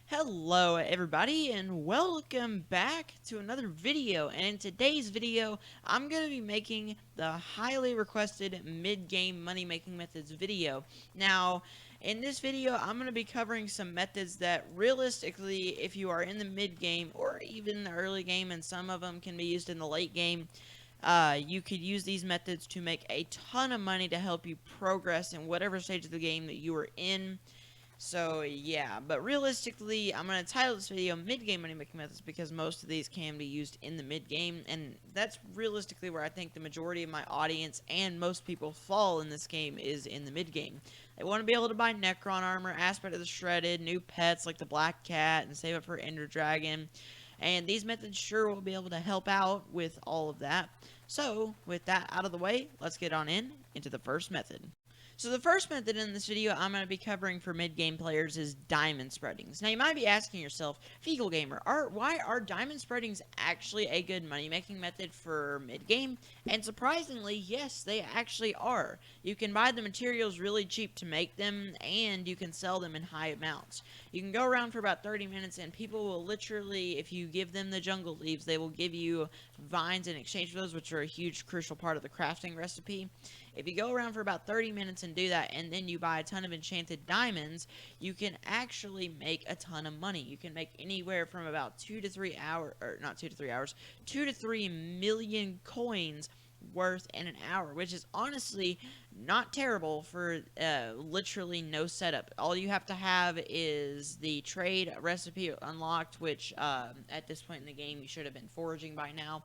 Hello everybody and welcome back to another video, and in today's video I'm going to be making the highly requested mid-game money making methods video. Now in this video I'm going to be covering some methods that realistically, if you are in the mid-game or even the early game, and some of them can be used in the late game, you could use these methods to make a ton of money to help you progress in whatever stage of the game that you are in. So yeah, but realistically, I'm going to title this video Mid-Game Money Making Methods because most of these can be used in the mid-game, and that's realistically where I think the majority of my audience and most people fall in this game is in the mid-game. They want to be able to buy Necron armor, Aspect of the Shredded, new pets like the Black Cat, and save up for Ender Dragon, and these methods sure will be able to help out with all of that. So with that out of the way, let's get on into the first method. So the first method in this video I'm going to be covering for mid-game players is diamond spreadings. Now you might be asking yourself, Fecal Gamer, why are diamond spreadings actually a good money-making method for mid-game? And surprisingly, yes, they actually are. You can buy the materials really cheap to make them, and you can sell them in high amounts. You can go around for about 30 minutes, and people will literally, if you give them the jungle leaves, they will give you vines in exchange for those, which are a huge crucial part of the crafting recipe. If you go around for about 30 minutes and do that, and then you buy a ton of enchanted diamonds, you can actually make a ton of money. You can make anywhere from about 2 to 3 hours, or not 2 to 3 hours, 2 to 3 million coins worth in an hour, which is honestly not terrible for literally no setup. All you have to have is the trade recipe unlocked, which at this point in the game you should have been foraging by now,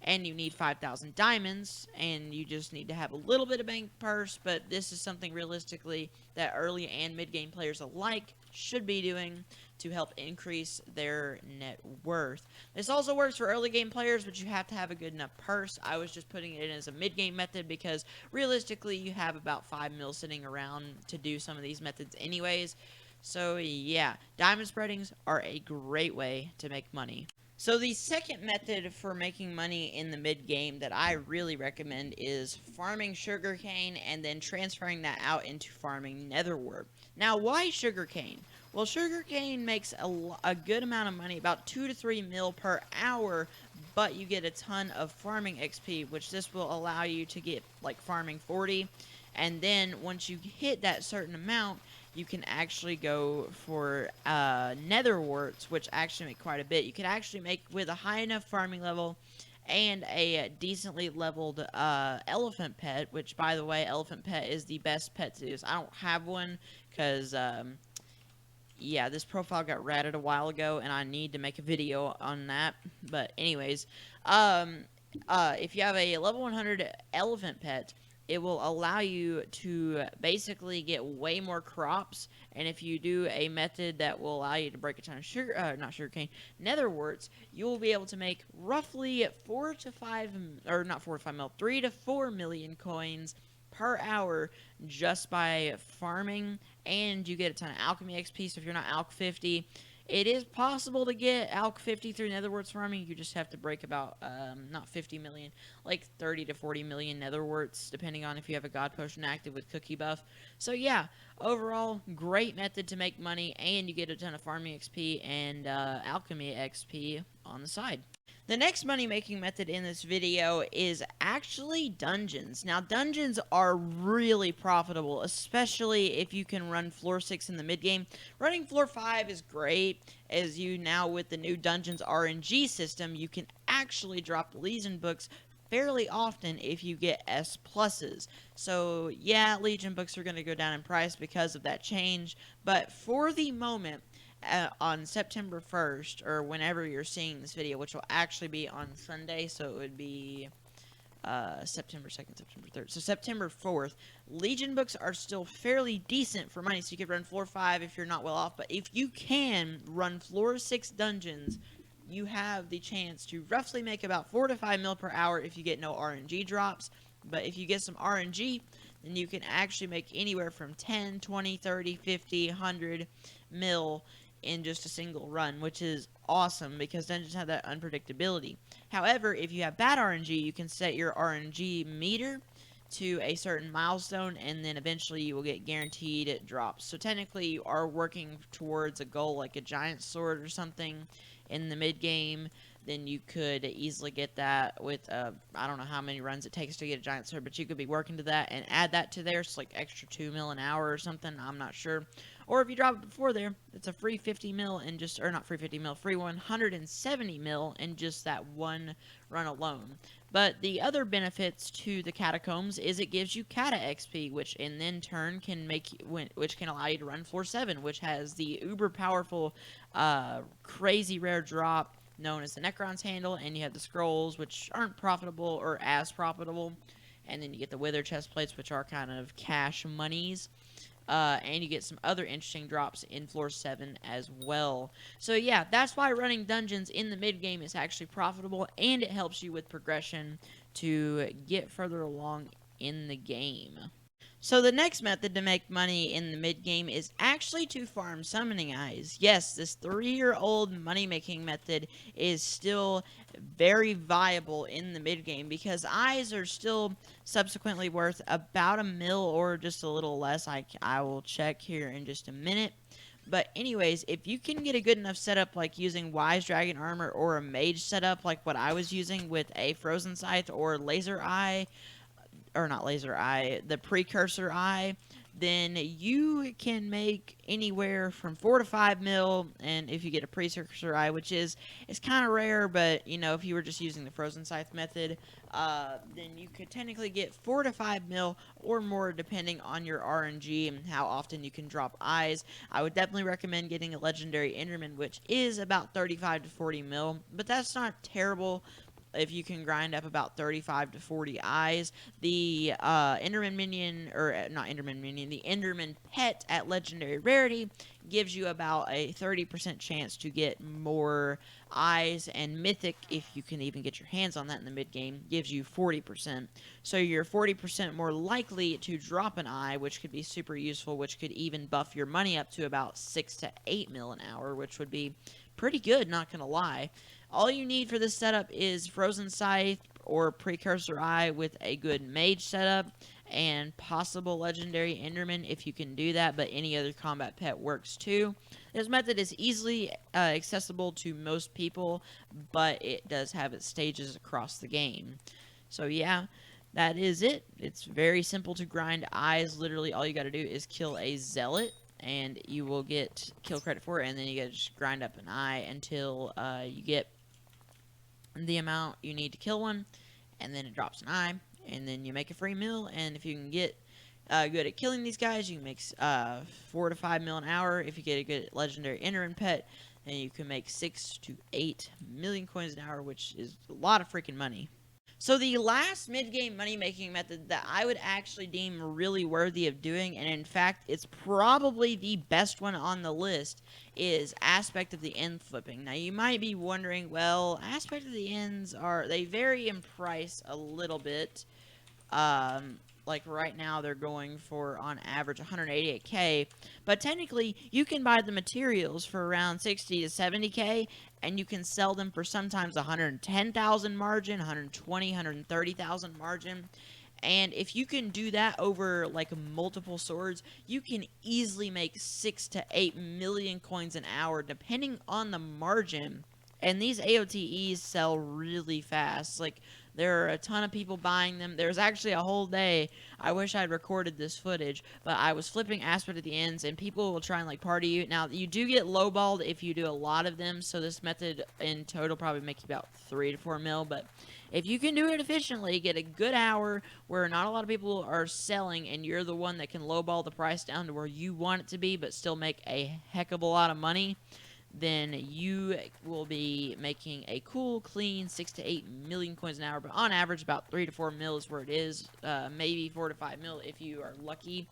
and you need 5,000 diamonds, and you just need to have a little bit of bank purse. But this is something realistically that early and mid-game players alike should be doing to help increase their net worth. This also works for early game players, but you have to have a good enough purse. I was just putting it in as a mid-game method because realistically you have about 5 mil sitting around to do some of these methods anyways. So yeah, diamond spreadings are a great way to make money. So the second method for making money in the mid-game that I really recommend is farming sugarcane and then transferring that out into farming netherwort. Now, why sugarcane? Well, sugarcane makes a good amount of money, about 2 to 3 mil per hour, but you get a ton of farming XP, which this will allow you to get like farming 40, and then once you hit that certain amount, you can actually go for netherworts, which actually make quite a bit. You can actually make, with a high enough farming level and a decently leveled elephant pet, which, by the way, elephant pet is the best pet to use. I don't have one because, yeah, this profile got ratted a while ago, and I need to make a video on that. But anyways, if you have a level 100 elephant pet, it will allow you to basically get way more crops, and if you do a method that will allow you to break a ton of netherworts, you will be able to make roughly 4 to 5, or not 4 to 5 mil, 3 to 4 million coins per hour just by farming, and you get a ton of alchemy XP. So if you're not alch 50, it is possible to get alch 50 through netherworts farming. You just have to break about, not 50 million, like 30 to 40 million netherworts, depending on if you have a god potion active with cookie buff. So yeah, overall, great method to make money, and you get a ton of farming XP and alchemy XP on the side. The next money-making method in this video is actually dungeons. Now, dungeons are really profitable, especially if you can run floor 6 in the mid-game. Running floor 5 is great, as you now, with the new Dungeons RNG system, you can actually drop the Legion books fairly often if you get S pluses. So, yeah, Legion books are going to go down in price because of that change, but for the moment, on September 1st, or whenever you're seeing this video, which will actually be on Sunday, so it would be September 2nd, September 3rd. So September 4th, Legion books are still fairly decent for money, so you could run floor 5 if you're not well off, but if you can run floor 6 dungeons, you have the chance to roughly make about 4 to 5 mil per hour if you get no RNG drops, but if you get some RNG, then you can actually make anywhere from 10, 20, 30, 50, 100 mil in just a single run, which is awesome because dungeons have that unpredictability. However, if you have bad RNG, you can set your RNG meter to a certain milestone, and then eventually you will get guaranteed drops. So technically you are working towards a goal like a giant sword or something in the mid game. Then you could easily get that with I don't know how many runs it takes to get a giant sword, but you could be working to that and add that to there. So like extra 2 mil an hour or something, I'm not sure. Or if you drop it before there, it's a free 50 mil and just, or not free 50 mil, free 170 mil in just that one run alone. But the other benefits to the catacombs is it gives you cata XP, which in then turn can which can allow you to run floor 7, which has the uber powerful, crazy rare drop known as the Necron's Handle, and you have the scrolls, which aren't profitable or as profitable, and then you get the Wither chest plates, which are kind of cash monies. And you get some other interesting drops in floor 7 as well. So yeah, that's why running dungeons in the mid game is actually profitable, and it helps you with progression to get further along in the game. So the next method to make money in the mid game is actually to farm summoning eyes. Yes, this 3-year-old money making method is still very viable in the mid game because eyes are still subsequently worth about a mil or just a little less. I will check here in just a minute. But anyways, if you can get a good enough setup like using Wise Dragon Armor or a Mage setup like what I was using with a Frozen Scythe or Laser Eye, or not laser eye, the precursor eye, then you can make anywhere from 4 to 5 mil. And if you get a precursor eye, which is kind of rare, but you know, if you were just using the frozen scythe method, then you could technically get 4 to 5 mil or more depending on your RNG and how often you can drop eyes. I would definitely recommend getting a legendary Enderman, which is about 35 to 40 mil, but that's not terrible if you can grind up about 35 to 40 eyes. The Enderman minion, or not Enderman minion, the Enderman pet at legendary rarity gives you about a 30% chance to get more eyes, and mythic, if you can even get your hands on that in the mid game, gives you 40%. So you're 40% more likely to drop an eye, which could be super useful, which could even buff your money up to about 6 to 8 mil an hour, which would be pretty good, not gonna lie. All you need for this setup is Frozen Scythe or Precursor Eye with a good Mage setup and possible Legendary Enderman if you can do that, but any other combat pet works too. This method is easily accessible to most people, but it does have its stages across the game. So yeah, that is it. It's very simple to grind eyes. Literally all you gotta do is kill a Zealot, and you will get kill credit for it, and then you gotta just grind up an eye until you get the amount you need to kill one, and then it drops an eye, and then you make a free meal. And if you can get good at killing these guys, you can make 4 to 5 mil an hour. If you get a good legendary Enderman pet, and you can make 6 to 8 million coins an hour, which is a lot of freaking money. So the last mid-game money-making method that I would actually deem really worthy of doing, and in fact it's probably the best one on the list, is Aspect of the End flipping. Now you might be wondering, well, Aspect of the Ends they vary in price a little bit. Like right now they're going for on average 188k, but technically you can buy the materials for around 60 to 70k, and you can sell them for sometimes 110,000 margin, 120, 130,000 margin. And if you can do that over like multiple swords, you can easily make 6 to 8 million coins an hour depending on the margin. And these AOTEs sell really fast. Like, there are a ton of people buying them. There's actually a whole day, I wish I'd recorded this footage, but I was flipping Aspect at the Ends, and people will try and like party you. Now, you do get lowballed if you do a lot of them, so this method in total probably make you about 3 to 4 mil, but if you can do it efficiently, get a good hour where not a lot of people are selling, and you're the one that can lowball the price down to where you want it to be, but still make a heck of a lot of money, then you will be making a cool, clean 6 to 8 million coins an hour. But on average, about 3 to 4 mil is where it is. Maybe 4 to 5 mil if you are lucky.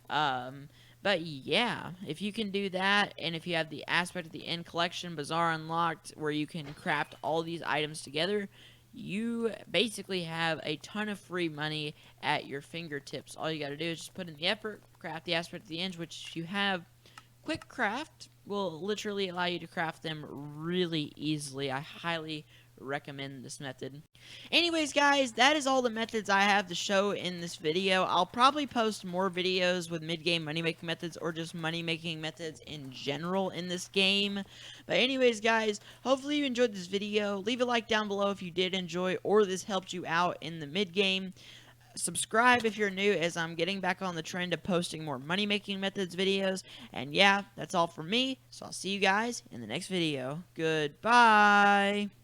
But yeah, if you can do that, and if you have the Aspect of the End collection, Bazaar unlocked, where you can craft all these items together, you basically have a ton of free money at your fingertips. All you got to do is just put in the effort, craft the Aspect of the End, which you have Quick Craft will literally allow you to craft them really easily. I highly recommend this method. Anyways, guys, that is all the methods I have to show in this video. I'll probably post more videos with mid-game money-making methods or just money-making methods in general in this game. But anyways, guys, hopefully you enjoyed this video. Leave a like down below if you did enjoy or this helped you out in the mid-game. Subscribe if you're new, as I'm getting back on the trend of posting more money-making methods videos. And yeah, that's all from me, so I'll see you guys in the next video. Goodbye!